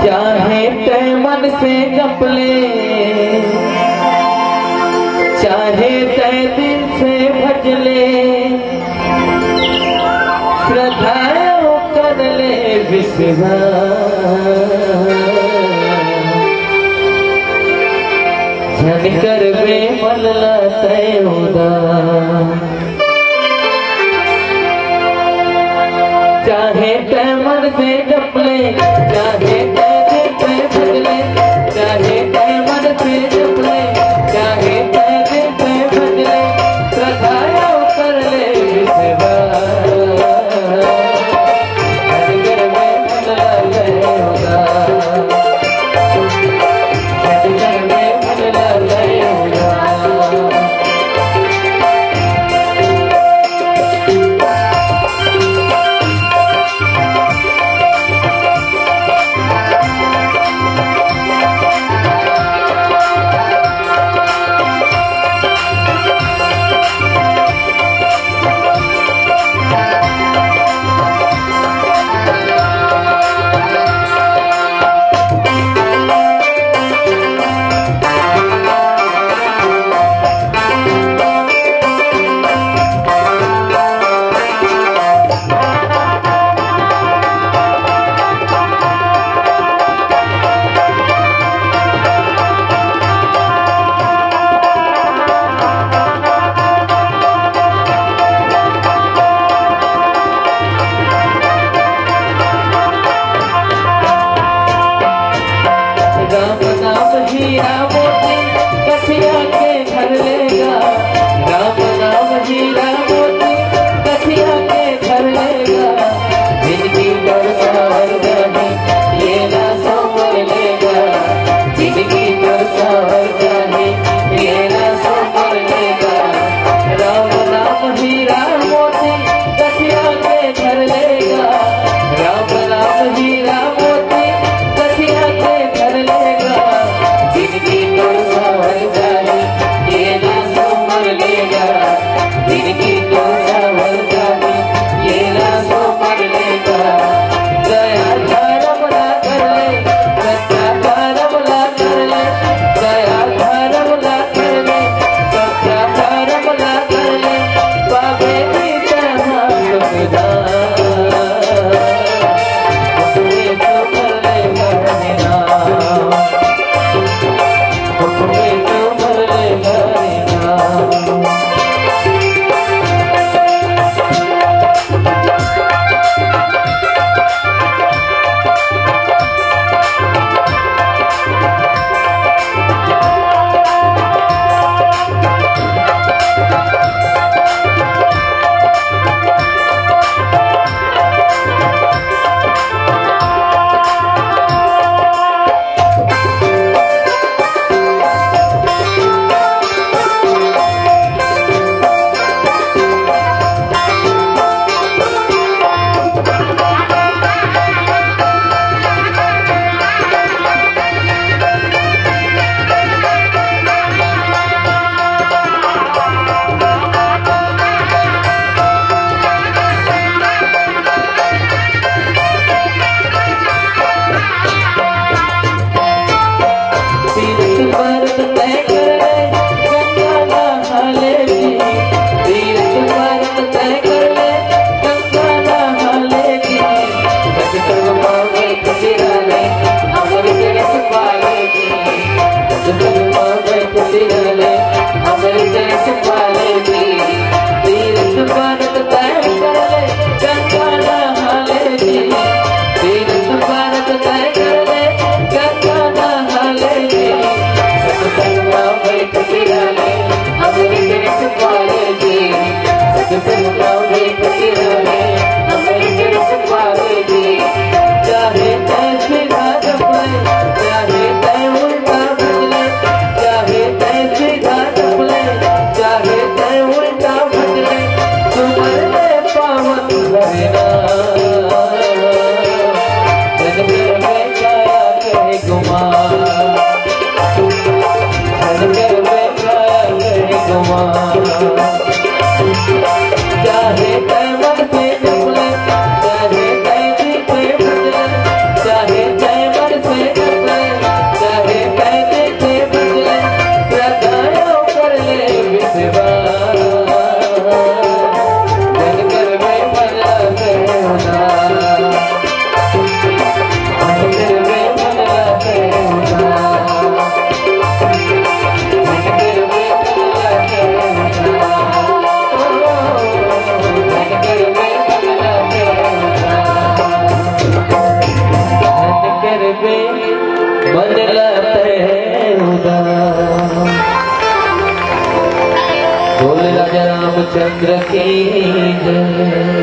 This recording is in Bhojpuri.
चाहे तय मन से जप ले, चाहे तय दिल से भज ले, श्रद्धा कर ले विश्वास, झन कर में मन तय उदास। चाहे तय मन से जप ले, चाहे तय दिल से भज ले, चाहे तय मन से जप ले, चाहे तय दिल से भज ले, श्रद्धा कर ले विश्वास, झन कर में मन तय उदास, झन कर में मन तय उदास। राम नाम हीरा मोती कथिया के घर लेगा, राम नाम हीरा मोती कथिया के घर लेगा, जिंदगी पर सवार जाने ये ना संवर लेगा, जिंदगी पर सवार जाने ये ना संवर लेगा। राम नाम हीरा मोती कथिया के घर लेगा, राम नाम हीरा मोती कथिया के घर लेगा, जिंदगी पर सवार जाने ये ना संवर लेगा, जिंदगी पर सवार जाने ये ना संवर लेगा। दया धर्म ना कर ले, सच्चा धर्म ना कर ले, दया धर्म ना कर ले, सच्चा धर्म ना कर ले, पावे की तरह सुखदान, हुक्मे तो कर ले मरना, हुक्मे तो कर ले मरना। मन लाते उदास। बोल राजा रामचंद्र की जय।